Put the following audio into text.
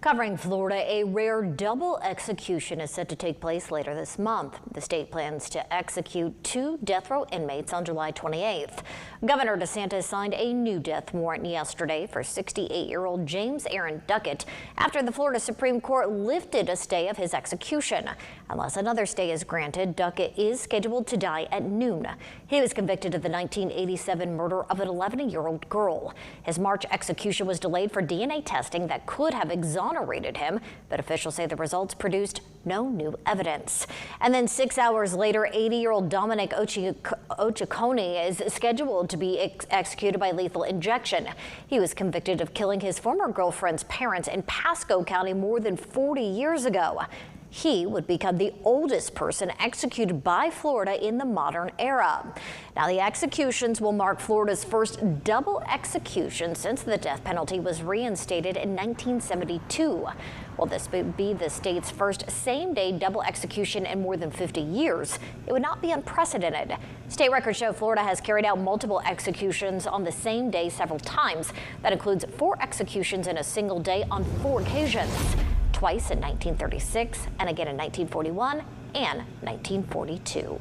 Covering Florida, a rare double execution is set to take place later this month. The state plans to execute 2 death row inmates on July 28th. Governor DeSantis signed a new death warrant yesterday for 68-year-old James Aaron Duckett after the Florida Supreme Court lifted a stay of his execution. Unless another stay is granted, Duckett is scheduled to die at noon. He was convicted of the 1987 murder of an 11-year-old girl. His March execution was delayed for DNA testing that could have exonerated him, but officials say the results produced no new evidence. And then 6 hours later, 80-year-old Dominic Ochikone is scheduled to be executed by lethal injection. He was convicted of killing his former girlfriend's parents in Pasco County more than 40 years ago. He would become the oldest person executed by Florida in the modern era. Now, the executions will mark Florida's first double execution since the death penalty was reinstated in 1972. Will this be the state's first same-day double execution in more than 50 years? It would not be unprecedented. State records show Florida has carried out multiple executions on the same day several times. That includes 4 executions in a single day on 4 occasions. Twice in 1936 and again in 1941 and 1942.